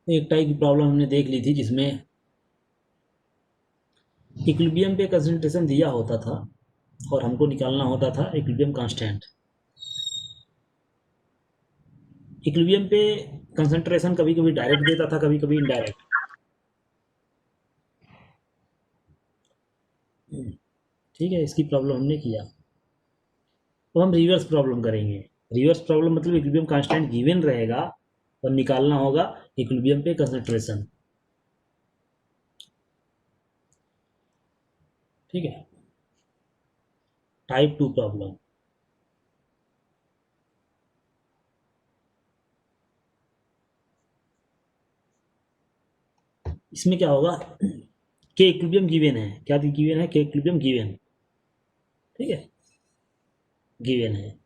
एक टाइप की प्रॉब्लम हमने देख ली थी जिसमें इक्विलिब्रियम पे कंसंट्रेशन दिया होता था और हमको निकालना होता था इक्विलिब्रियम कांस्टेंट। इक्विलिब्रियम पे कंसंट्रेशन कभी कभी डायरेक्ट देता था, कभी कभी इनडायरेक्ट। ठीक है, इसकी प्रॉब्लम हमने किया। तो हम रिवर्स प्रॉब्लम करेंगे। रिवर्स प्रॉब्लम मतलब इक्विलिब्रियम कांस्टेंट गिवन रहेगा और निकालना होगा इक्विलिब्रियम पे कंसंट्रेशन। ठीक है, टाइप 2 प्रॉब्लम। इसमें क्या होगा, के इक्विलिब्रियम गिवन है। क्या गिवन है? के इक्विलिब्रियम गिवन। ठीक है, गिवन है।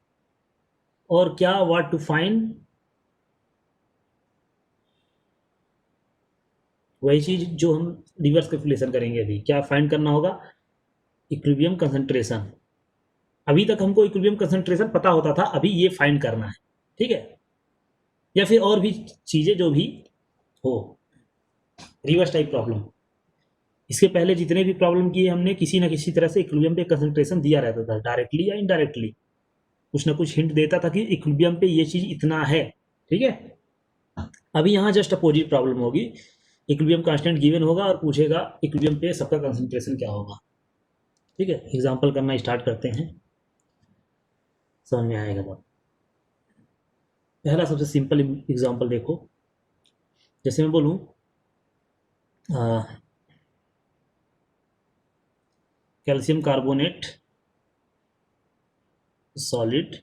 और क्या, व्हाट टू फाइंड, वही चीज जो हम रिवर्स कैलकुलेशन करेंगे। अभी क्या फाइंड करना होगा? Equilibrium concentration. अभी तक हमको इक्विलिब्रियम कंसंट्रेशन पता होता था, अभी ये फाइंड करना है। ठीक है, या फिर और भी चीजें जो भी हो। Reverse type problem. इसके पहले जितने भी प्रॉब्लम किए हमने, किसी ना किसी तरह से इक्विलिब्रियम पे कंसंट्रेशन दिया रहता था, डायरेक्टली या इनडायरेक्टली। कुछ ना कुछ हिंट देता था कि इक्विलिब्रियम पे ये चीज इतना है। ठीक है, अभी यहाँ जस्ट अपोजिट प्रॉब्लम होगी। इक्विलिब्रियम कांस्टेंट गिवन होगा और पूछेगा इक्विलिब्रियम पे सबका कंसंट्रेशन क्या होगा। ठीक है, एग्जांपल करना स्टार्ट करते हैं, समझ में आएगा बात। पहला सबसे सिंपल एग्जांपल देखो। जैसे मैं बोलूँ calcium carbonate solid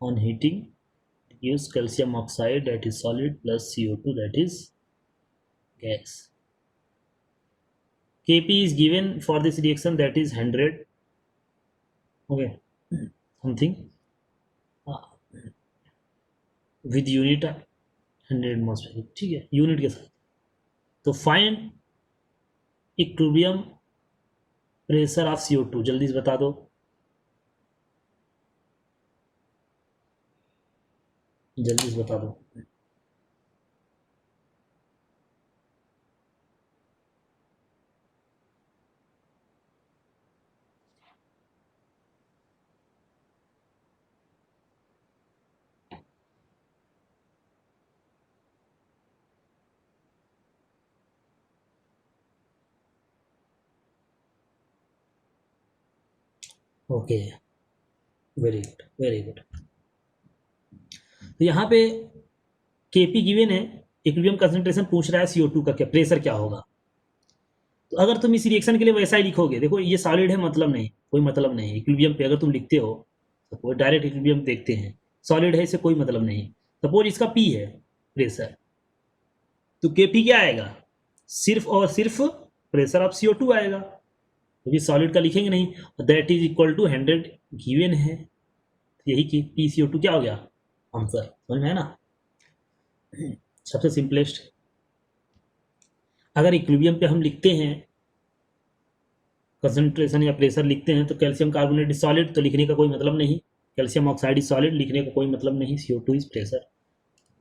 on heating gives calcium oxide, that is solid, plus CO2, that is gas. Kp is given for this reaction, that is 100. Okay, something with unit 100 atmosphere. ठीक है, unit के साथ। तो find equilibrium pressure of CO2, जल्दी से बता दो। जल्दी से बता दो। Okay, very good very good. तो यहाँ पे Kp गिवन है, इक्विलिब्रियम कंसंट्रेशन पूछ रहा है CO2 का क्या प्रेशर क्या होगा। तो अगर तुम इस रिएक्शन के लिए वैसा ही लिखोगे, देखो ये सॉलिड है, मतलब नहीं, कोई मतलब नहीं। इक्विलिब्रियम पे अगर तुम लिखते हो, सपोज डायरेक्ट इक्विलिब्रियम देखते हैं, सॉलिड है, इससे कोई मतलब नहीं। सपोज इसका P है प्रेशर, तो Kp क्या आएगा? सिर्फ और सिर्फ प्रेशर ऑफ CO2 आएगा, क्योंकि सॉलिड का लिखेंगे नहीं। That is equal to 100 given है, यही कि PCO2 क्या हो गया आंसर। समझ में है ना? सबसे सिंपलेस्ट। अगर इक्विलिब्रियम पे हम लिखते हैं कंसंट्रेशन या प्रेशर लिखते हैं, तो कैल्शियम कार्बोनेट इज सॉलिड, तो लिखने का कोई मतलब नहीं। कैल्शियम ऑक्साइड इज सॉलिड, लिखने का कोई मतलब नहीं। CO2 इज प्रेशर,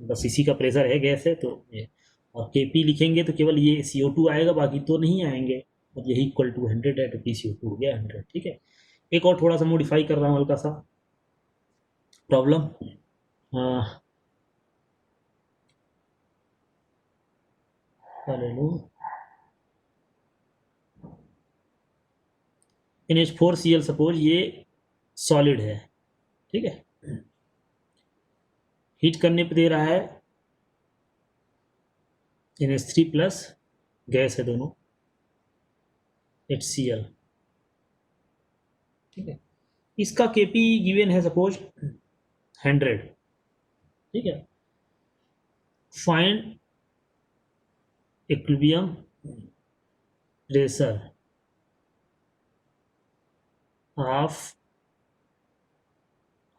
बस इसी का प्रेशर है, गैस है, तो ये। और Kp लिखेंगे तो केवल ये CO2 आएगा, बाकी तो नहीं आएंगे। और यही इक्वल टू 100 है, तो PCO2 हो गया 100। ठीक है, एक और थोड़ा सा मॉडिफाई कर रहा हूँ हल्का सा प्रॉब्लम। ले लो NH4Cl, सपोज ये सॉलिड है। ठीक है, हीट करने पे दे रहा है NH3 प्लस, गैस है दोनों, HCl। ठीक है, इसका Kp गिवन है सपोज 100। ठीक है, find equilibrium pressure of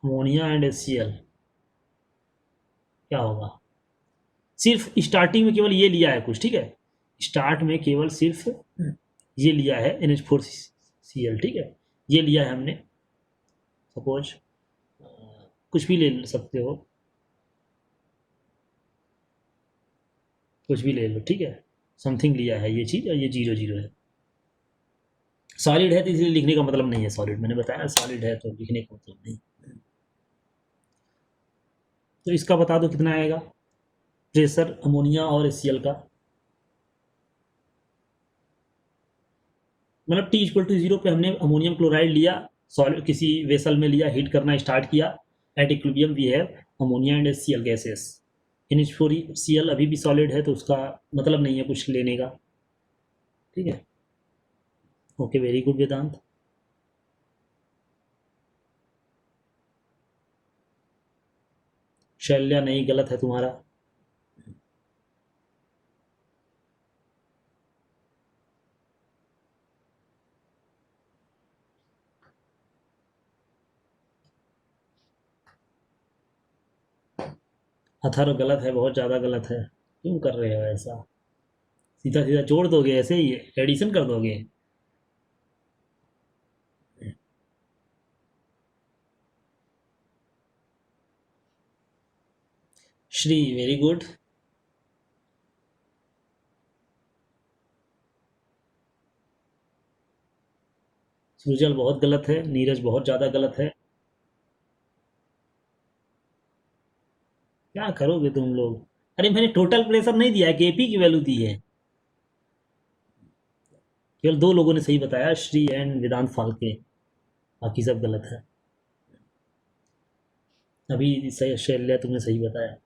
ammonia and HCl, क्या होगा? सिर्फ स्टार्टिंग में केवल ये लिया है कुछ। ठीक है, स्टार्ट में केवल सिर्फ ये लिया है NH4Cl। ठीक है, ये लिया है हमने, सपोज कुछ भी ले सकते हो, कुछ भी ले लो, ठीक है, समथिंग लिया है ये चीज़ और ये 0 0 है। सॉलिड है तो इसलिए लिखने का मतलब नहीं है सॉलिड, मैंने बताया सॉलिड है तो लिखने का मतलब नहीं। तो इसका बता दो कितना आएगा प्रेशर अमोनिया और HCl का, मतलब T = 0 पे हमने अमोनियम क्लोराइड लिया, सॉलिड किसी वेसल में लिया, हीट करना स्टार्ट किया, at equilibrium we have ammonia and HCl gases. NH4Cl अभी भी सॉलिड है तो उसका मतलब नहीं है कुछ लेने का, ठीक है। ओके, वेरी गुड वेदांत। शैल्या नहीं, गलत है तुम्हारा। अथर्व गलत है, बहुत ज़्यादा गलत है, क्यों कर रहे हो ऐसा? सीधा सीधा जोड़ दोगे, ऐसे ही एडिशन कर दोगे? Shri very good. सृजल बहुत गलत है, नीरज बहुत ज़्यादा गलत है। क्या करोगे तुम लोग? अरे मैंने टोटल प्रेशर नहीं दिया है, केपी की वैल्यू दी है। केवल 2 लोगों ने सही बताया, श्री एंड वेदांत फाल्के, बाकी सब गलत है। अभी सही शैल्या तुमने सही बताया।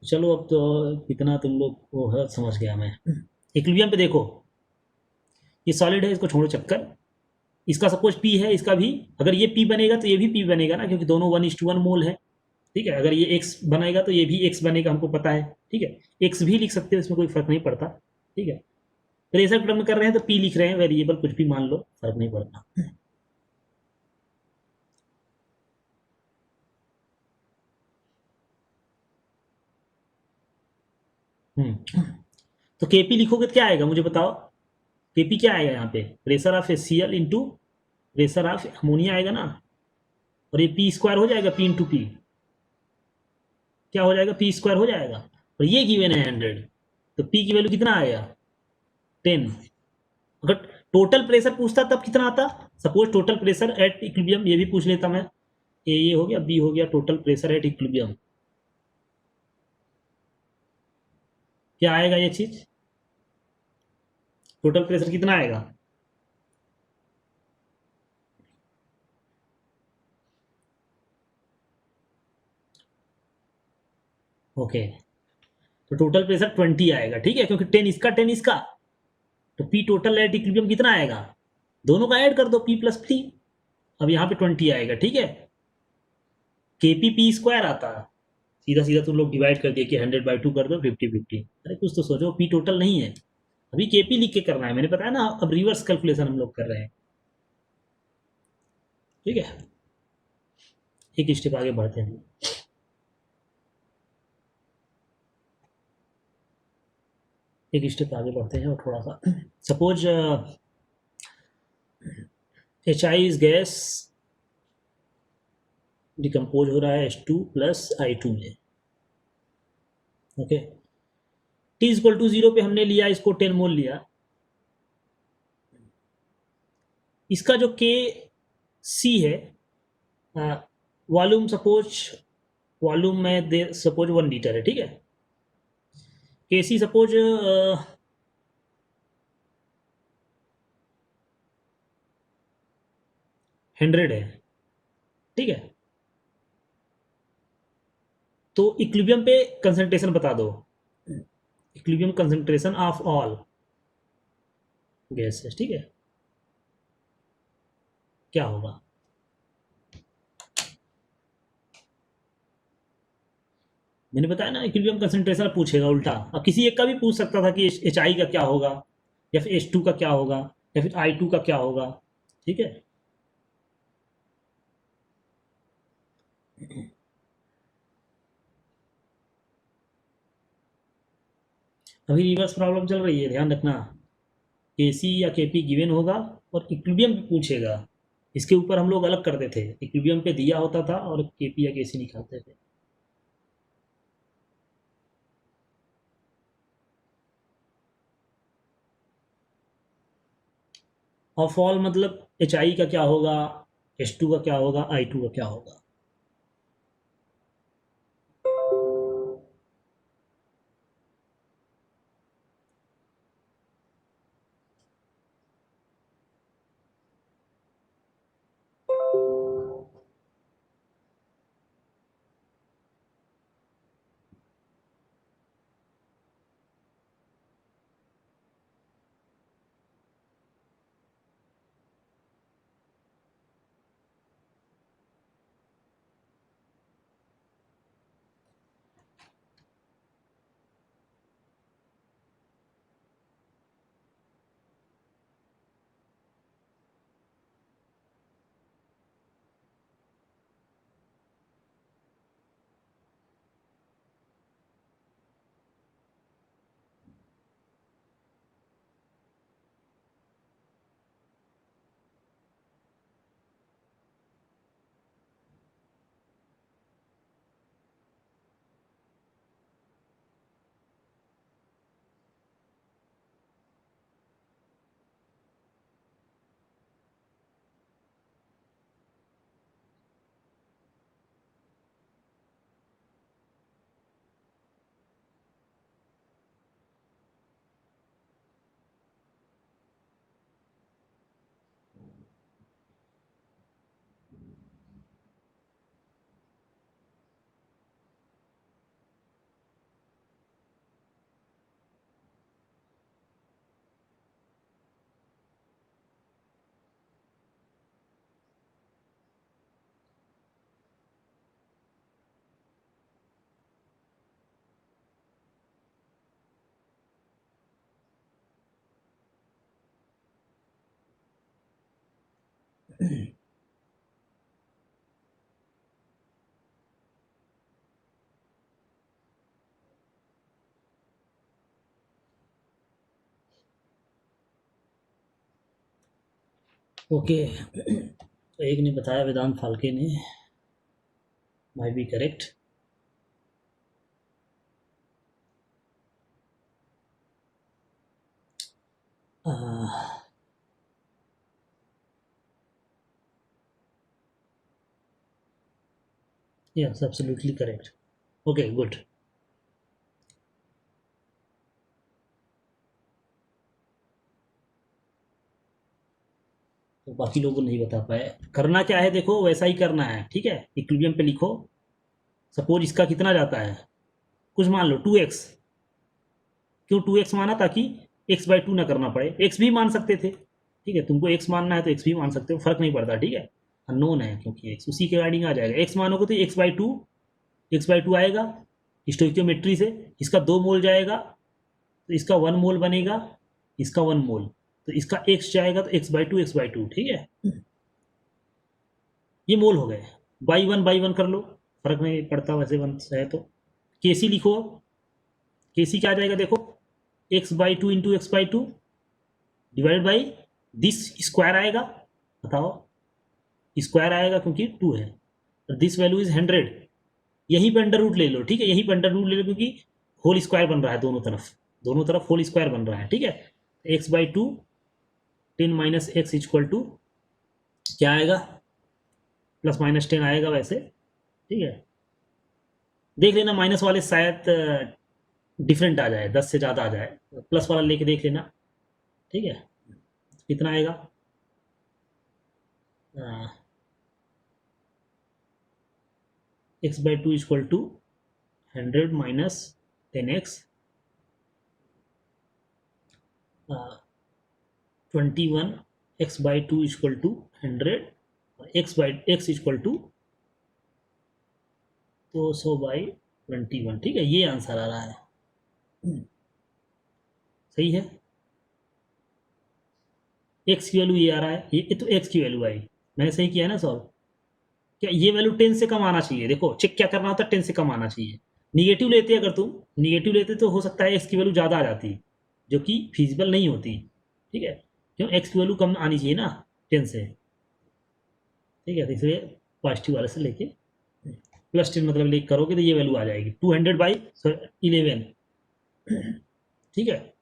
चलो अब तो कितना तुम लोग वो है समझ गया मैं। इक्विलिब्रियम पे देखो, ये सॉलिड है, इसको छोड़ो चक्कर। इसका सपोज पी है, इसका भी अगर ये पी बनेगा तो ये भी पी बनेगा ना, क्योंकि दोनों 1:1 मोल है, ठीक है। अगर ये एक्स बनेगा तो ये भी एक्स बनेगा, हमको पता है, ठीक है। एक्स भी लिख सकते हो, इसमें कोई फर्क नहीं पड़ता, ठीक है। प्रेशर टर्म कर रहे हैं तो पी लिख रहे हैं, वेरिएबल कुछ भी मान लो, फर्क नहीं पड़ता। तो केपी लिखोगे तो क्या आएगा मुझे बताओ? केपी क्या आएगा यहाँ पे? Pressure of HCl into pressure of ammonia आएगा ना, और ये पी स्क्वायर हो जाएगा, पी इंटू पी क्या हो जाएगा, पी स्क्वायर हो जाएगा। और ये गिवन है 100, तो पी की वैल्यू कितना आएगा? 10। अगर टोटल प्रेशर पूछता तब कितना आता? Suppose total pressure at equilibrium, ये भी पूछ लेता मैं, ये हो गया, बी हो गया, टोटल प्रेशर एट इक्विलिब्रियम, क्या आएगा ये चीज? टोटल प्रेशर कितना आएगा? ओके, तो टोटल प्रेशर 20 आएगा, ठीक है, क्योंकि 10 इसका 10 इसका, तो पी टोटल एट इक्विलिब्रियम कितना आएगा? दोनों का ऐड कर दो, पी प्लस पी। अब यहाँ पे 20 आएगा, ठीक है। के पी पी स्क्वायर आता, सीधा सीधा तुम लोग डिवाइड कर दिए कि 100/2 कर दो, 50/50। अरे कुछ तो सोचो, पी टोटल नहीं है, अभी केपी लिख के करना है, मैंने बताया ना, अब रिवर्स कैलकुलेशन हम लोग कर रहे हैं, ठीक है। एक स्टेप आगे बढ़ते हैं, एक स्टेप आगे बढ़ते हैं और थोड़ा सा, suppose HI is gas, decompose हो रहा है H2 प्लस I2 में, ओके। T = 0 पे हमने लिया इसको 10 मोल लिया, इसका जो के सी है, वॉल्यूम सपोज, वॉल्यूम में दे सपोज 1 लीटर है, ठीक है। के सी सपोज 100 है, ठीक है। तो इक्विलिब्रियम पे कंसंट्रेशन बता दो, equilibrium concentration of all gases, ठीक है, क्या होगा? मैंने बताया ना, इक्विलिब्रियम कंसंट्रेशन पूछेगा उल्टा, अब किसी एक का भी पूछ सकता था कि HI का क्या होगा, या फिर H2 का क्या होगा, या फिर I2 का क्या होगा, ठीक है। अभी रिवर्स प्रॉब्लम चल रही है, ध्यान रखना। के सी या के पी गिवन होगा और इक्विलिब्रियम भी पूछेगा। इसके ऊपर हम लोग अलग करते थे, इक्विलिब्रियम पे दिया होता था और के पी या के सी निकालते थे। ऑफ ऑल मतलब एच आई का क्या होगा, एच टू का क्या होगा, आई टू का क्या होगा। ओके, तो एक ने बताया वेदांत फाल्के ने, may be correct. yes, absolutely correct. Okay, good. तो बाकी लोगों को नहीं बता पाए। करना क्या है देखो, वैसा ही करना है, ठीक है। इक्विलिब्रियम पे लिखो, सपोज इसका कितना जाता है, कुछ मान लो 2x। क्यों 2x माना, ताकि x बाई टू ना करना पड़े। x भी मान सकते थे, ठीक है, तुमको x मानना है तो x भी मान सकते हो, फर्क नहीं पड़ता, ठीक है। अननोन है क्योंकि x उसी के अकॉर्डिंग आ जाएगा। x मानोगे तो x बाई टू आएगा स्टोइकियोमेट्री से। इसका 2 मोल जाएगा तो इसका 1 मोल बनेगा, इसका 1 मोल, तो इसका x जाएगा तो x बाई टू, ठीक है। ये मोल हो गए। बाई वन कर लो, फर्क नहीं पड़ता वैसे वन है तो। केसी लिखो, केसी क्या आ जाएगा देखो, x by two into x by to divide by this square आएगा, बताओ स्क्वायर आएगा क्योंकि 2 है, और दिस वैल्यू इज 100। यहीं पे अंडर रूट ले लो, ठीक है, यहीं पे अंडर रूट ले लो क्योंकि होल स्क्वायर बन रहा है दोनों तरफ होल स्क्वायर बन रहा है, ठीक है। X by two 10 minus x equal to क्या आएगा, प्लस माइनस 10 आएगा वैसे, ठीक है। देख लेना माइनस वाले शायद डिफरेंट आ जाए, 10 से ज़्यादा आ जाए, प्लस वाला लेके देख लेना, ठीक है। कितना आएगा, x by two equal to 100 minus 10x 21, x by two equal to 100, x equal to 200/21, ठीक है। ये आंसर आ रहा है, सही है। एक्स की वैल्यू ये आ रहा है, ये तो एक्स की वैल्यू आई, मैंने सही किया है ना सॉल्व। क्या ये वैल्यू 10 से कम आना चाहिए, देखो चेक क्या करना होता है, 10 से कम आना चाहिए। निगेटिव लेते अगर तुम निगेटिव लेते तो हो सकता है एक्स की वैल्यू ज़्यादा आ जाती, जो कि फिजिबल नहीं होती। ठीक है, क्यों एक्स की वैल्यू कम आनी चाहिए ना 10 से, ठीक है, तो इसलिए पॉजिटिव वाले से लेके प्लस 10 मतलब लेके करोगे तो ये वैल्यू आ जाएगी 200/11, ठीक है।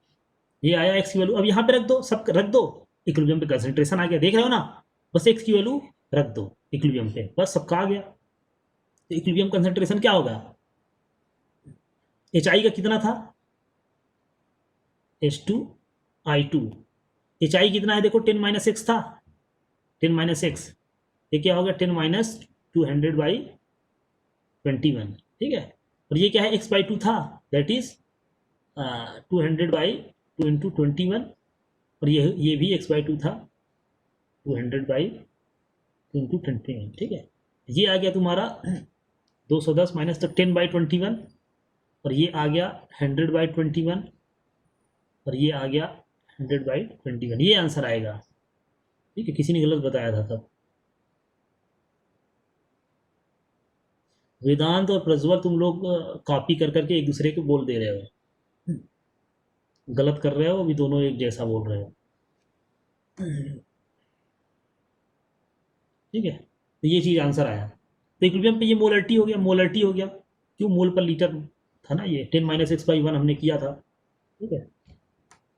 ये आया एक्स की वैल्यू, अब यहाँ पे रख दो, सब रख दो, इक्विलिब्रियम पे कंसंट्रेशन आ गया, देख रहे हो ना, बस एक्स की वैल्यू रख दो इक्विलिब्रियम पे, बस सबका आ गया। तो इक्विलिब्रियम कंसंट्रेशन क्या होगा, एच आई का कितना था, H2I2, एच आई कितना है देखो 10 - x था, 10 - x, ये क्या होगा 10 - 200/21, ठीक है। और ये क्या है x/2 था, दैट इज 200/2 × 21, और ये भी x/2 था 200/2 × 21, ठीक है। ये आ गया तुम्हारा 210 माइनस तो 10/21, और ये आ गया 100/21, और ये आ गया 100/21, ये आंसर आएगा, ठीक है, किसी ने गलत बताया था तब। वेदांत और प्रज्वल तुम लोग कॉपी कर करके एक दूसरे को बोल दे रहे हो, गलत कर रहे हो, अभी दोनों एक जैसा बोल रहे हो, ठीक है। तो ये चीज़ आंसर आया, तो इक्विलिब्रियम पे ये मोलरिटी हो गया, मोलरिटी हो गया, क्यों मोल पर लीटर था ना, ये 10 - x/1 हमने किया था, ठीक है,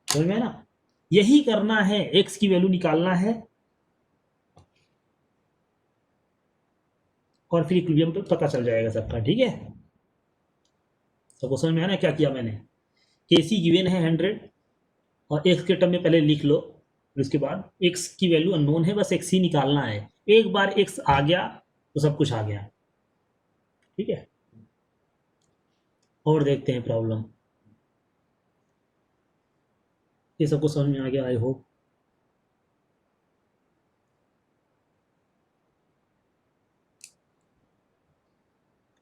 समझ में है ना। यही करना है, एक्स की वैल्यू निकालना है, और फिर इक्विलिब्रियम पे पता चल जाएगा सबका, ठीक है। सबको समझ में आया ना क्या किया मैंने, के सी गिवन है 100, और एक्स के टर्म में पहले लिख लो, फिर उसके बाद एक्स की वैल्यू अननोन है, बस एक्स ही निकालना है, एक बार एक्स आ गया तो सब कुछ आ गया, ठीक है। और देखते हैं प्रॉब्लम, ये सबको समझ में आ गया आई होप।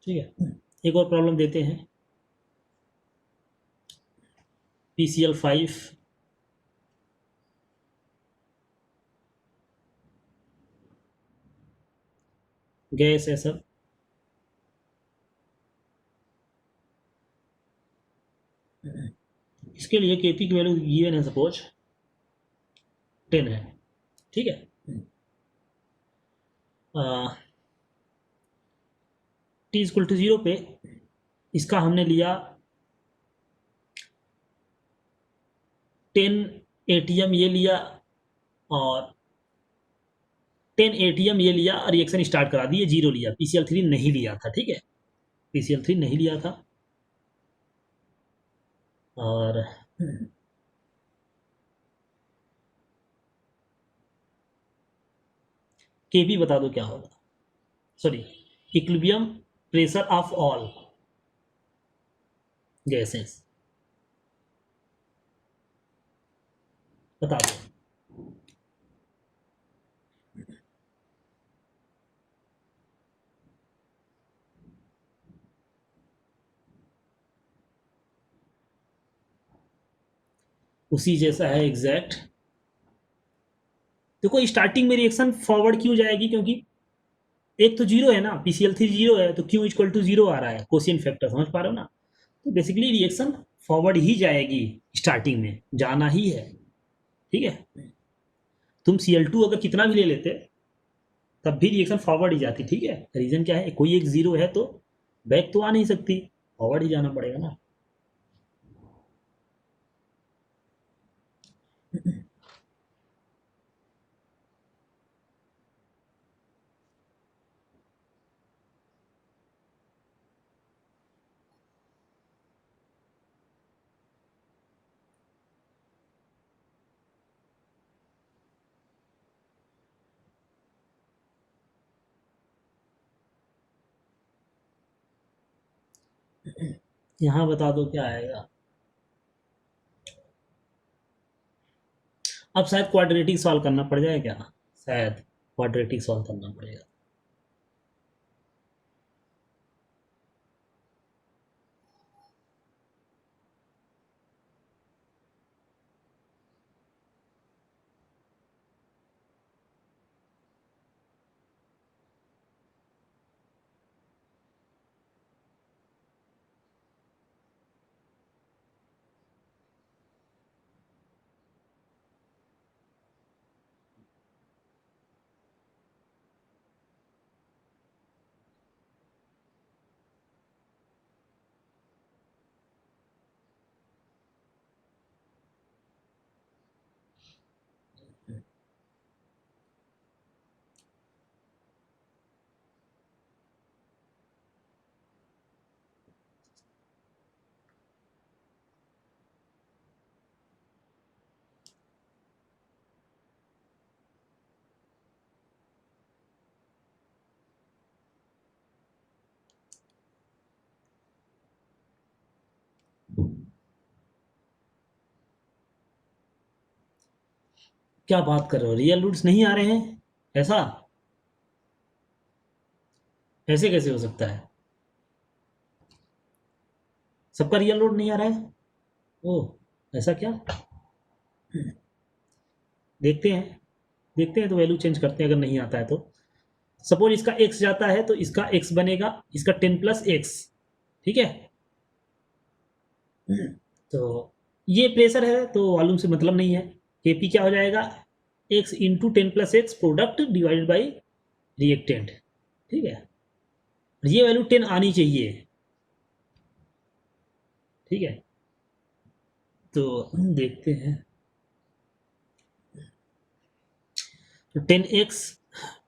ठीक है, एक और प्रॉब्लम देते हैं, PCl5, गैस है सब, इसके लिए Kp की वैल्यू गिवन है, सपोज 10 है, ठीक है। T = 0 पे इसका हमने लिया 10 ATM ये लिया, और 10 ATM ये लिया, और रिएक्शन स्टार्ट करा दी, ये 0 लिया, PCl3 नहीं लिया था, ठीक है, PCl3 नहीं लिया था। और Kp बता दो क्या होगा, sorry, equilibrium pressure of all gases, बता दो। उसी जैसा है एग्जैक्ट, देखो स्टार्टिंग में रिएक्शन फॉरवर्ड क्यों जाएगी, क्योंकि एक तो जीरो है ना, PCl3 जीरो है, तो Q = 0 आ रहा है, कोशिएंट फैक्टर समझ पा रहे हो ना, तो बेसिकली रिएक्शन फॉरवर्ड ही जाएगी, स्टार्टिंग में जाना ही है, ठीक है। तुम Cl2 अगर कितना भी ले लेते तब भी रिएक्शन फॉरवर्ड ही जाती, ठीक है। रीजन क्या है, कोई एक जीरो है तो बैक तो आ नहीं सकती, फॉरवर्ड ही जाना पड़ेगा ना। यहाँ बता दो क्या आएगा, अब शायद क्वाड्रेटिक सॉल्व करना पड़ जाए क्या, शायद क्वाड्रेटिक सॉल्व करना पड़ेगा। क्या बात कर रहे हो, रियल रूट्स नहीं आ रहे हैं? ऐसा ऐसे कैसे हो सकता है? सबका रियल रूट नहीं आ रहा है? ओह, ऐसा क्या? देखते हैं, देखते हैं तो वैल्यू चेंज करते हैं अगर नहीं आता है तो। सपोज इसका x जाता है तो इसका x बनेगा इसका 10 प्लस एक्स, ठीक है। तो ये प्रेशर है तो वॉल्यूम से मतलब नहीं है। Kp क्या हो जाएगा, x into 10 plus x product divided by reactant, ठीक है। ये वैल्यू 10 आनी चाहिए, ठीक है। तो देखते हैं, तो 10x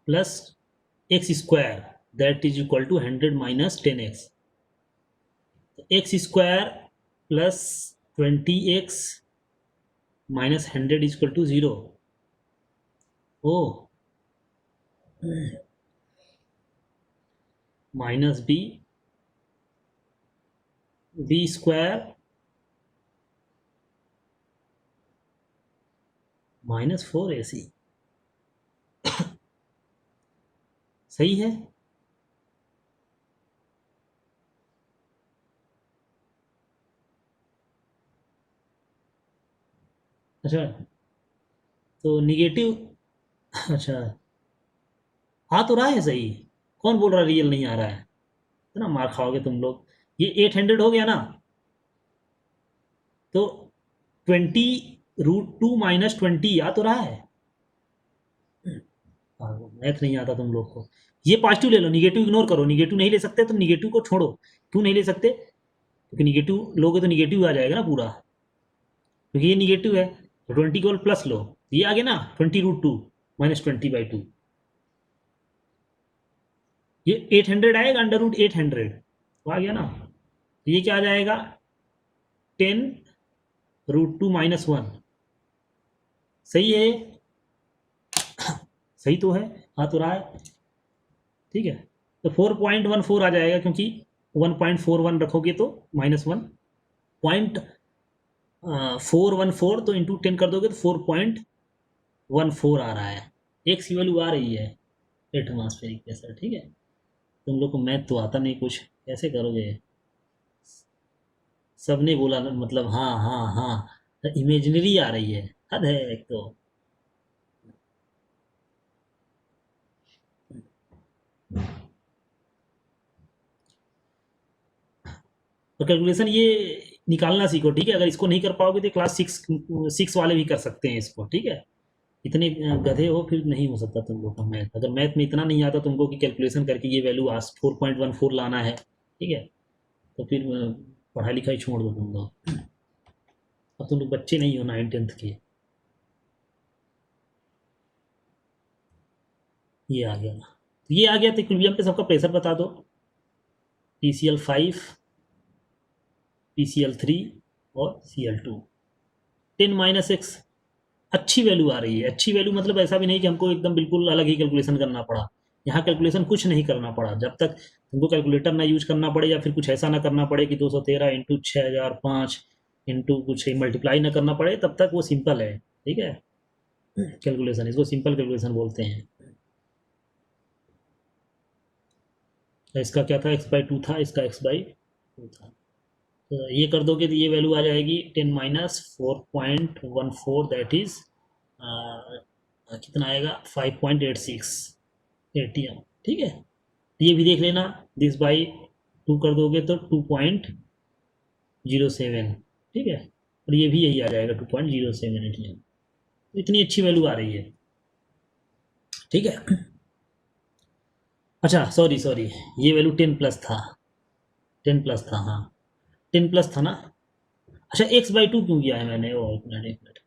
plus x square that is equal to 100 minus 10x, x square plus 20x minus 100 is equal to 0। ओ, minus b square minus 4ac, सही है। अच्छा, तो निगेटिव, अच्छा आ तो रहा है सही, कौन बोल रहा है रियल नहीं आ रहा है? इतना मार खाओगे तुम लोग। ये 800 हो गया ना, तो 20√2 माइनस 20 आ तो रहा है। मैथ नहीं आता तुम लोग को। ये पॉजिटिव ले लो, निगेटिव इग्नोर करो, निगेटिव नहीं ले सकते तो निगेटिव को छोड़ो। क्यों नहीं ले सकते? क्योंकि निगेटिव लोगे तो निगेटिव आ जाएगा ना पूरा, क्योंकि ये निगेटिव है। तो 20 को प्लस लो, ये आ गया ना 20√2 माइनस 20/2, ये 800 आएगा, √800 तो आ गया ना। तो ये क्या आ जाएगा, 10√2 माइनस 1, सही है, सही तो है, हाँ तो रहा है, ठीक है। तो 4.14 आ जाएगा, क्योंकि 1.41 रखोगे तो -1, 0.414 तो इंटू 10 कर दोगे तो 4.14 आ रहा है। एक सी वैल्यू आ रही है एटमॉस्फेरिक प्रेशर, ठीक है। तुम लोग को मैथ तो आता नहीं कुछ, कैसे करोगे? सबने बोला ना, मतलब हाँ हाँ हाँ, इमेजिनरी आ रही है, हद है एक तो। तो कैलकुलेशन ये निकालना सीखो, ठीक है। अगर इसको नहीं कर पाओगे तो क्लास 6 वाले भी कर सकते हैं इसको, ठीक है। इतने गधे हो फिर नहीं हो सकता तुम लोग का मैथ। अगर मैथ में इतना नहीं आता तुमको कि कैलकुलेशन करके ये वैल्यू आज 4.14 लाना है, ठीक है, तो फिर पढ़ाई लिखाई छोड़ दो तुम लोग। अब तुम लोग बच्चे नहीं हो 9th 10th के। ये आ गया, तो ये आ गया, तो इक्विलिब्रियम पे सबका प्रेशर बता दो। PCl5, PCl3 और Cl2, 10 - x, अच्छी वैल्यू आ रही है। अच्छी वैल्यू मतलब ऐसा भी नहीं कि हमको एकदम बिल्कुल अलग ही कैलकुलेशन करना पड़ा। यहाँ कैलकुलेशन कुछ नहीं करना पड़ा, जब तक तुमको कैलकुलेटर ना यूज करना पड़े या फिर कुछ ऐसा ना करना पड़े कि 213 इंटू 6005 इंटू कुछ मल्टीप्लाई ना करना पड़े, तब तक वो सिंपल है, ठीक है। कैलकुलेशन, इसको सिंपल कैलकुलेशन बोलते हैं। इसका क्या था, x/2 था, इसका x/2 था। तो ये कर दोगे तो ये वैल्यू आ जाएगी 10 - 4.14, दैट इज कितना आएगा, 5.86 ATM, ठीक है। ये भी देख लेना, दिस बाई 2 कर दोगे तो 2.07, ठीक है। और ये भी यही आ जाएगा 2.07 ATM। तो इतनी अच्छी वैल्यू आ रही है, ठीक है। अच्छा सॉरी सॉरी, ये वैल्यू 10 प्लस था, 10 प्लस था, हाँ 10 प्लस था ना। अच्छा x/2 क्यों किया है मैंने, वो एक मिनट, एक मिनट,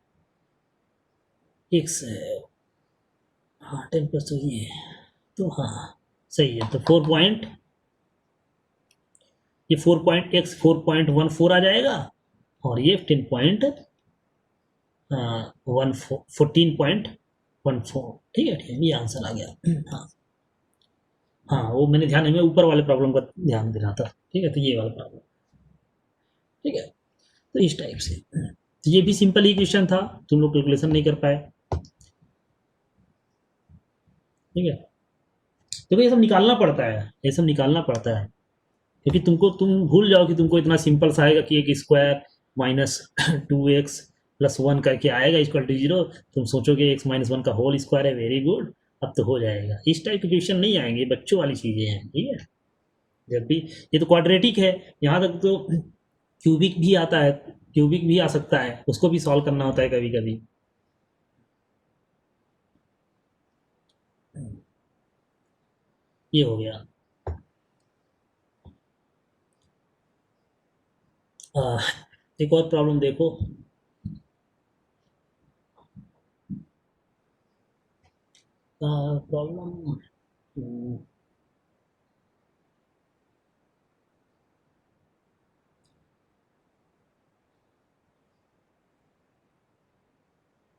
एक्स, हाँ 10 प्लस तो ये है, तो हाँ सही है। तो 4.14 आ जाएगा, और ये 14.14, ठीक है, ठीक है, ये आंसर आ गया। हाँ हाँ, वो मैंने ध्यान नहीं, मैं ऊपर वाले प्रॉब्लम का ध्यान दे रहा था, ठीक है। तो ये वाला प्रॉब्लम, ठीक है। तो इस टाइप से, तो ये भी सिंपल ही क्वेश्चन था, तुम लोग कैलकुलेशन नहीं कर पाए। ठीक है। देखो ये सब निकालना पड़ता है, ये सब निकालना पड़ता है, क्योंकि तुम भूल जाओ कि तुमको इतना सिंपल सा आएगा कि एक स्क्वायर माइनस 2x प्लस 1 करके आएगा इक्वल टू 0। तुम सोचोगे x माइनस 1 का होल स्क्वायर है, वेरी गुड, अब तो हो जाएगा। इस टाइप के क्वेश्चन नहीं आएंगे, बच्चों वाली चीज़ें हैं, ठीक है। जब भी ये तो क्वाड्रेटिक है, यहाँ तक तो क्यूबिक भी आता है, क्यूबिक भी आ सकता है, उसको भी सॉल्व करना होता है कभी कभी। ये हो गया। आ, एक और प्रॉब्लम देखो। प्रॉब्लम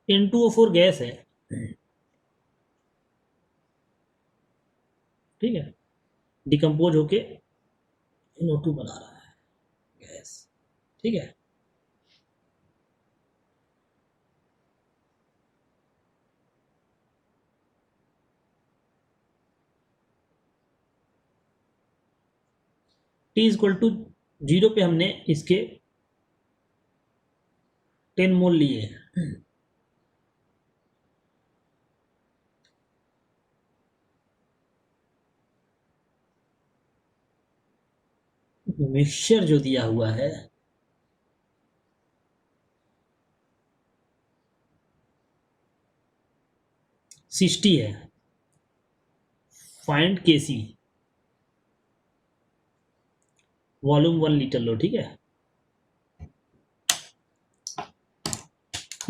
10 2 O 4 गैस है, ठीक है, डिकम्पोज होके NO2 बना रहा है गैस, ठीक है। T इक्वल टू 0 पे हमने इसके 10 मोल लिए। मिक्सचर जो दिया हुआ है 60 है। फाइंड केसी, वॉल्यूम 1 लीटर लो, ठीक है।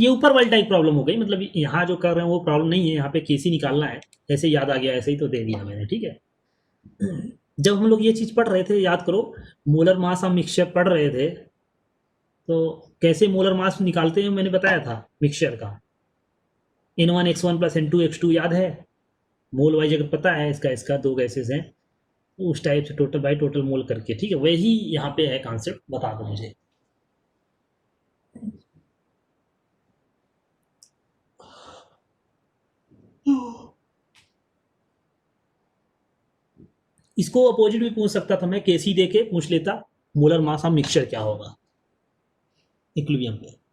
ये ऊपर वाली टाइप प्रॉब्लम हो गई, मतलब यहाँ जो कर रहे हैं वो प्रॉब्लम नहीं है, यहाँ पे केसी निकालना है। ऐसे याद आ गया, ऐसे ही तो दे दिया मैंने, ठीक है। जब हम लोग ये चीज़ पढ़ रहे थे, याद करो, मोलर मास हम मिक्सचर पढ़ रहे थे, तो कैसे मोलर मास निकालते हैं मैंने बताया था मिक्सचर का। N1 X1 plus N2 X2 याद है। मोल वाइज अगर पता है, इसका इसका दो गैसेस हैं, तो उस टाइप से टोटल बाई टोटल मोल करके, ठीक है, वही यहाँ पे है कॉन्सेप्ट, बता दो मुझे। इसको अपोजिट भी पूछ सकता था मैं, केसी दे के पूछ लेता मोलर मास ऑफ मिक्सचर क्या होगा इक्विलिब्रियम पे।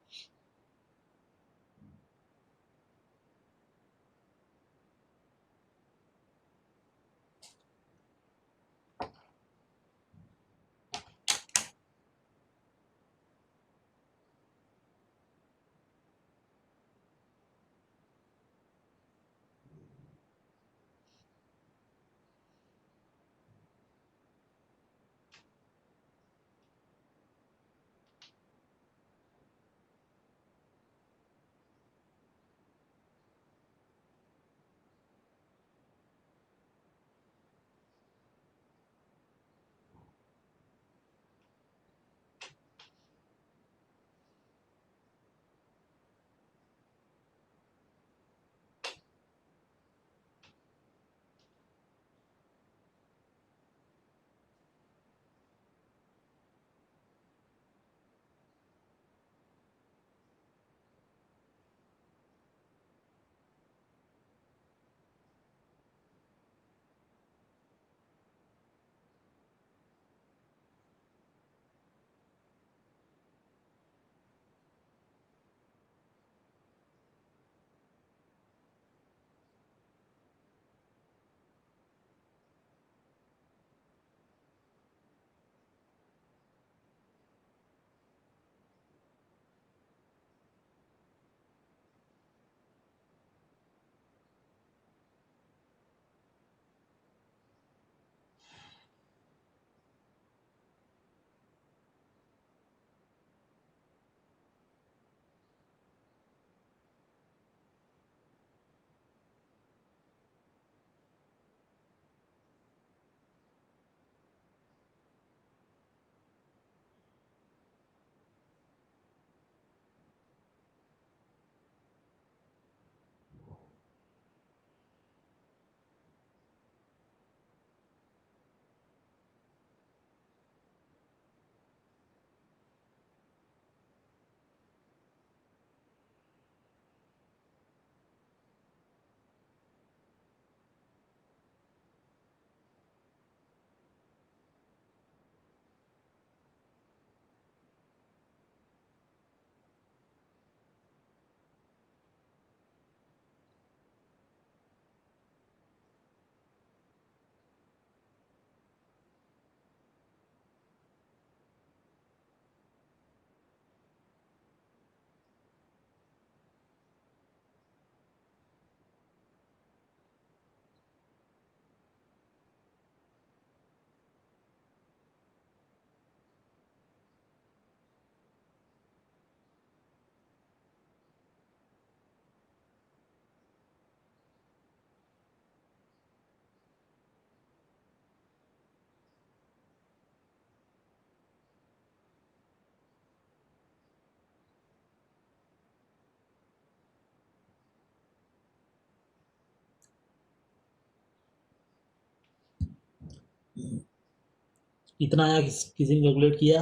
इतना आया, किसी ने कैलकुलेट किया?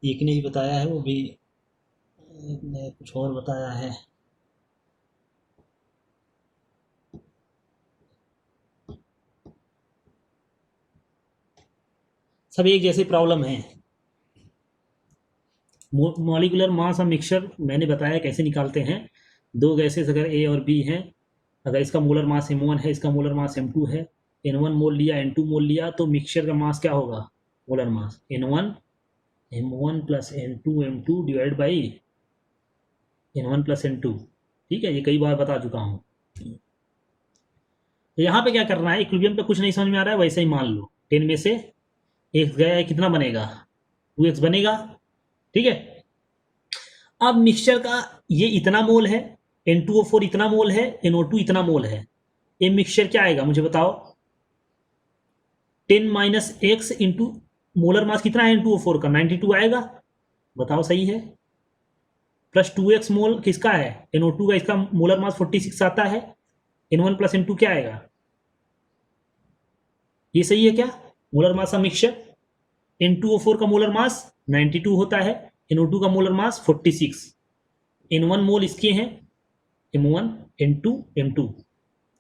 एक ने ही बताया है, वो भी एक ने कुछ और बताया है। सब एक जैसे प्रॉब्लम है। मॉलिक्यूलर मास ऑफ मिक्सचर मैंने बताया कैसे निकालते हैं। दो गैसेस अगर ए और बी हैं, अगर इसका मोलर मास m1 है, इसका मोलर मास m2 है, n1 मोल लिया, n2 मोल लिया, तो मिक्सचर का मास क्या होगा? Molar mass n1 m1 plus n2 m2 divide by n1 plus n2। ठीक है, ये कई बार बता चुका हूँ। तो यहाँ पे क्या करना है, इक्विलिब्रियम पे कुछ नहीं समझ में आ रहा है, वैसे ही मान लो 10 में से x गया है, कितना बनेगा? 2x बनेगा। ठीक है, अब मिक्सचर का ये इतना मोल है, N2O4 इतना मोल है, NO2 इतना मोल है, ये मिक्सचर क्या आएगा मुझे बताओ? 10 minus x into molar mass कितना है N2O4 का? 92 आएगा। बताओ सही है। प्लस 2x मोल किसका है? NO2 का, इसका मोलर मास 46 आता है। N1 प्लस N2 क्या आएगा? ये सही है क्या? मोलर मास का मिक्सचर N2O4 का मोलर मास 92 होता है, NO2 का मोलर मास 46, N1 मोल इसके हैं, M1 N2 M2।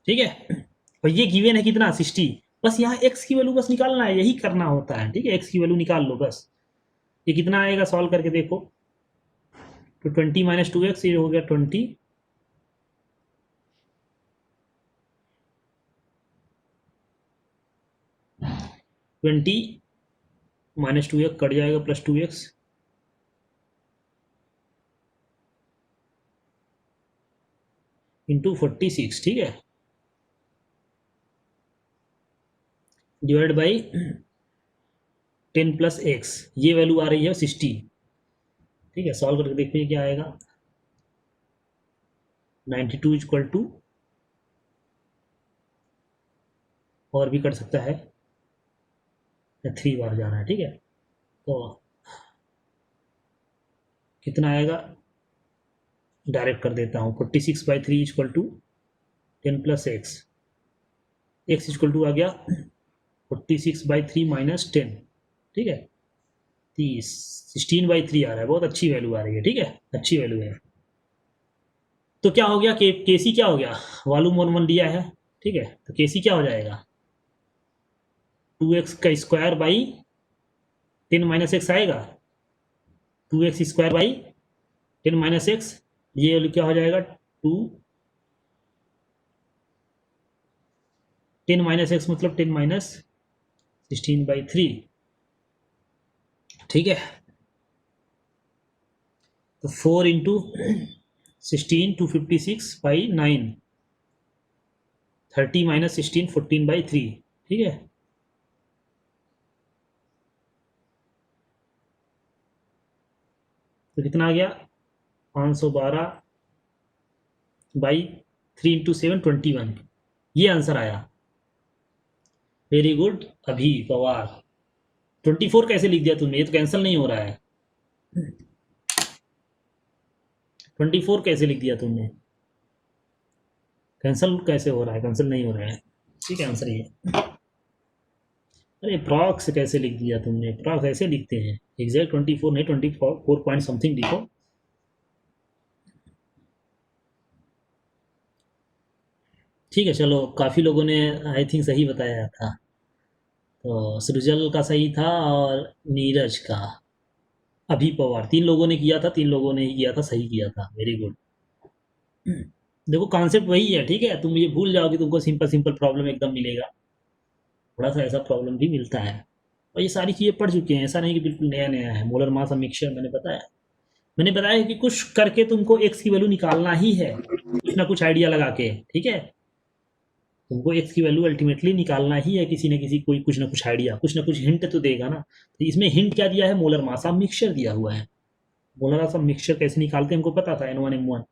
ठीक है, और ये गिवन है कितना? 60। बस यहाँ x की वैल्यू बस निकालना है, यही करना होता है। ठीक है, x की वैल्यू निकाल लो बस। ये कितना आएगा सॉल्व करके देखो। तो 20 माइनस 2x, ये हो गया 20। ट्वेंटी माइनस 2x कट जाएगा, प्लस 2x इंटू 46। ठीक है, डिवाइड बाई 10 प्लस एक्स, ये वैल्यू आ रही है 60। ठीक है, सॉल्व करके देखिए क्या आएगा। 92 इक्वल टू, और भी कर सकता है, 3 बार जाना है। ठीक है, तो कितना आएगा, डायरेक्ट कर देता हूँ। 46/3 equal to 10 plus x, x equal to आ गया 46/3 माइनस 10। ठीक है, 30, 16/3 आ रहा है, बहुत अच्छी वैल्यू आ रही है। ठीक है, अच्छी वैल्यू है। तो क्या हो गया, के सी क्या हो गया? वॉल्यूम 1 दिया है। ठीक है, तो के सी क्या हो जाएगा? 2x का स्क्वायर बाई 10 माइनस एक्स आएगा। 2x square by 10 minus x, ये वैल्यू क्या हो जाएगा? 10 माइनस एक्स मतलब 10 माइनस 16/3। ठीक है, तो 4 इंटू 16 256/9, 30 माइनस 16 14/3। ठीक है, तो कितना आ गया? 512/3 इंटू 7 21। ये आंसर आया। वेरी गुड अभी पवार। 24 कैसे लिख दिया तुमने? ये तो कैंसिल नहीं हो रहा है। 24 कैसे लिख दिया तुमने? कैंसिल कैसे हो रहा है? कैंसिल नहीं हो रहा है। ठीक है, आंसर ये। अरे प्रॉक्स कैसे लिख दिया तुमने? प्रॉक्स ऐसे लिखते हैं, एग्जैक्ट 24 नहीं, 24 पॉइंट समथिंग लिखो। ठीक है, चलो, काफ़ी लोगों ने आई थिंक सही बताया था। तो सृजल का सही था, और नीरज का, अभी पवार, 3 लोगों ने किया था, 3 लोगों ने ही किया था, सही किया था। Very good. देखो कॉन्सेप्ट वही है। ठीक है, तुम ये भूल जाओ कि तुमको सिंपल सिंपल प्रॉब्लम एकदम मिलेगा, थोड़ा सा ऐसा प्रॉब्लम भी मिलता है। और ये सारी चीज़ें पढ़ चुके हैं, ऐसा नहीं कि बिल्कुल नया नया है। मोलर मास ऑफ मिक्सचर मैंने बताया कि कुछ करके तुमको एक्स की वैल्यू निकालना ही है, कुछ ना कुछ आइडिया लगा के। ठीक है, तुमको एक्स की वैल्यू अल्टीमेटली निकालना ही है, किसी न किसी कोई कुछ ना कुछ आइडिया, कुछ ना कुछ हिंट तो देगा ना। तो इसमें हिंट क्या दिया है? मोलर मास ऑफ मिक्सचर दिया हुआ है। मोलर मास ऑफ मिक्सचर कैसे निकालते हैं हमको पता था, N1 M1।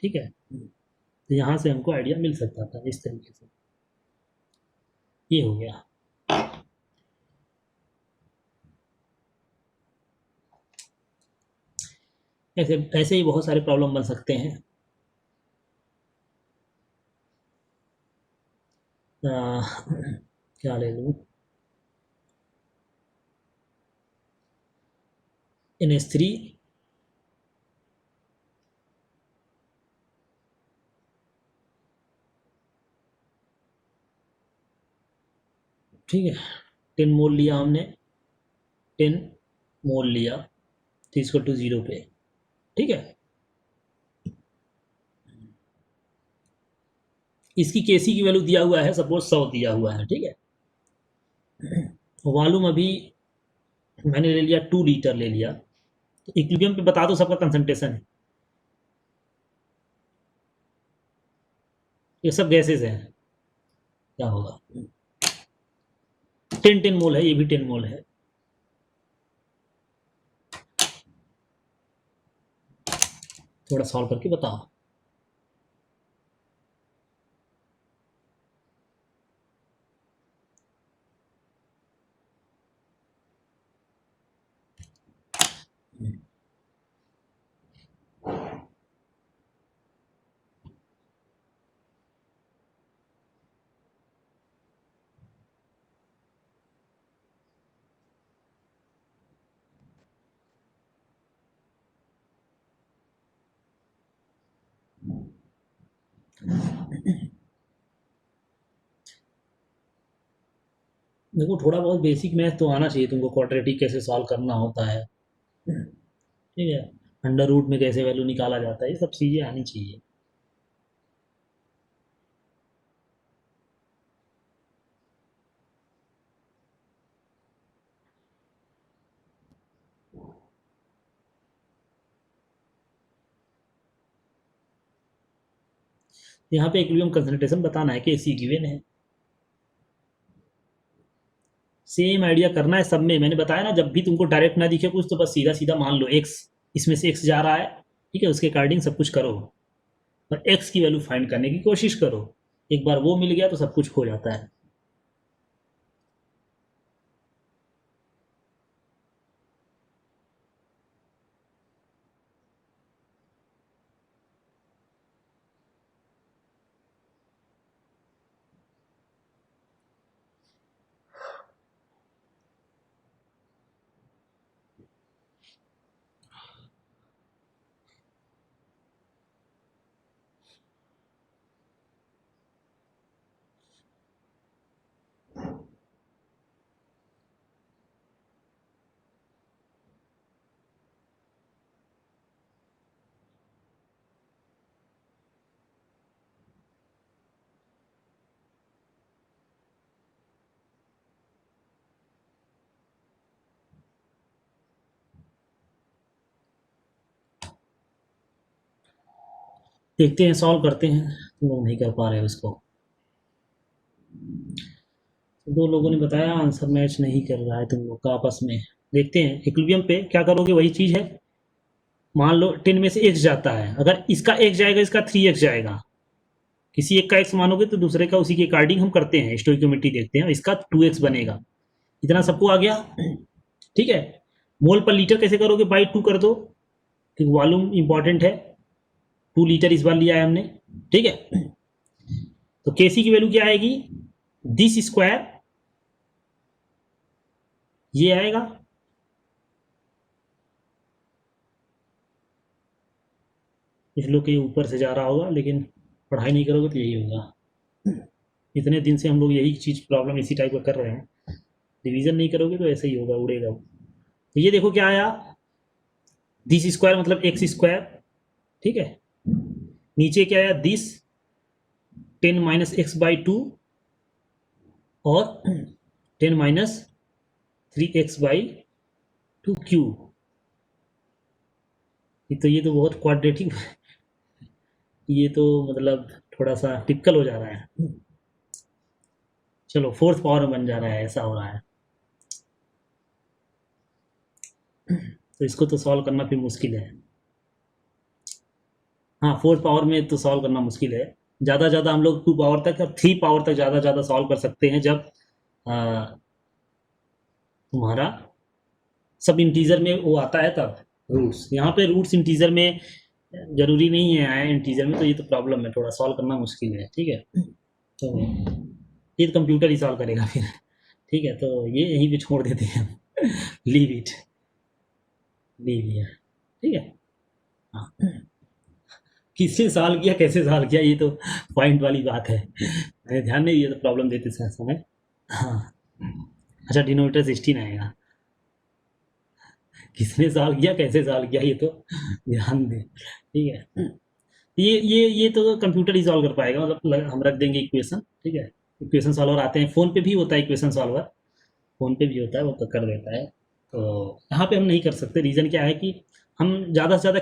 ठीक है, तो यहाँ से हमको आइडिया मिल सकता था इस तरीके से। ये हो गया। ऐसे ऐसे ही बहुत सारे प्रॉब्लम बन सकते हैं। क्या ले लूँ? NH3 ठीक है, 10 मोल लिया हमने, 10 मोल लिया तो इसको टू 0 पे, ठीक है। इसकी केसी की वैल्यू दिया हुआ है, सपोज 100 दिया हुआ है, ठीक है। वॉल्यूम अभी मैंने ले लिया 2 लीटर ले लिया, तो इक्विलिब्रियम पे बता दो सबका कंसंट्रेशन। ये सब गैसेज हैं, क्या होगा? 10 मोल है, ये भी 10 मोल है। थोड़ा सॉल्व करके बताओ। देखो थोड़ा बहुत बेसिक मैथ तो आना चाहिए तुमको, क्वाड्रेटिक कैसे सॉल्व करना होता है, ठीक है, अंडर रूट में कैसे वैल्यू निकाला जाता है, ये सब चीज़ें आनी चाहिए। यहाँ पे इक्विलिब्रियम कंसंट्रेशन बताना है कि एसी गिवन है। सेम आइडिया करना है सब में, मैंने बताया ना, जब भी तुमको डायरेक्ट ना दिखे कुछ तो बस सीधा सीधा मान लो एक्स, इसमें से एक्स जा रहा है, ठीक है, उसके अकॉर्डिंग सब कुछ करो और एक्स की वैल्यू फाइंड करने की कोशिश करो। एक बार वो मिल गया तो सब कुछ हो जाता है। देखते हैं, सॉल्व करते हैं, तुम लोग नहीं कर पा रहे हो इसको। तो दो लोगों ने बताया आंसर मैच नहीं कर रहा है तुम लोग का आपस में। देखते हैं इक्विलिब्रियम पे क्या करोगे, वही चीज़ है। मान लो 10 में से x जाता है, अगर इसका x जाएगा इसका 3x जाएगा, किसी एक का x मानोगे तो दूसरे का उसी के अकॉर्डिंग हम करते हैं, स्टोइकोमेट्री देखते हैं, इसका 2x बनेगा। इतना सबको आ गया, ठीक है। मोल पर लीटर कैसे करोगे, बाई 2 कर दो, क्योंकि वॉल्यूम इंपॉर्टेंट है। 2 लीटर इस बार लिया है हमने, ठीक है। तो केसी की वैल्यू क्या आएगी, दिस स्क्वायर ये आएगा, कुछ लोग के ऊपर से जा रहा होगा, लेकिन पढ़ाई नहीं करोगे तो यही होगा। इतने दिन से हम लोग यही चीज़ प्रॉब्लम इसी टाइप का कर रहे हैं, रिवीजन नहीं करोगे तो ऐसे ही होगा, उड़ेगा। तो ये देखो क्या आया, दिस स्क्वायर मतलब एक्स स्क्वायर, ठीक है। नीचे क्या आया, दिस 10 माइनस एक्स बाई 2 और 10 माइनस 3x बाई 2 क्यू। ये तो बहुत क्वाड्रेटिक, ये तो मतलब थोड़ा सा टिपिकल हो जा रहा है। चलो फोर्थ पावर में बन जा रहा है, ऐसा हो रहा है। तो इसको तो सॉल्व करना फिर मुश्किल है। हाँ, फोर्थ पावर में तो सॉल्व करना मुश्किल है। ज़्यादा ज़्यादा हम लोग 2 पावर तक और 3 पावर तक ज़्यादा ज़्यादा सॉल्व कर सकते हैं, जब तुम्हारा सब इंटीजर में वो आता है तब रूट्स। यहाँ पे रूट्स इंटीजर में जरूरी नहीं है आए इंटीजर में, तो ये तो प्रॉब्लम है, थोड़ा सॉल्व करना मुश्किल है, ठीक है। तो ये तो कंप्यूटर ही सॉल्व करेगा फिर, ठीक है। तो ये यहीं पे छोड़ देते हैं, लीव इट, डी भी है, ठीक है। हाँ, किसने सॉल्व किया, कैसे सॉल्व किया, ये तो पॉइंट वाली बात है, मैंने ध्यान नहीं दिया तो प्रॉब्लम देते समय। हाँ, अच्छा डिनोमिनेटर 16 आएगा, किसने सॉल्व किया, कैसे सॉल्व किया, ये तो ध्यान दें, ठीक है। ये तो कंप्यूटर ही सॉल्व कर पाएगा, मतलब हम रख देंगे इक्वेशन, ठीक है। इक्वेशन सॉल्वर आते हैं, फ़ोन पे भी होता है इक्वेशन सॉल्वर, फ़ोन पे भी होता है, वो तो कर देता है। तो यहाँ पे हम नहीं कर सकते, रीज़न क्या है कि हम ज़्यादा से ज़्यादा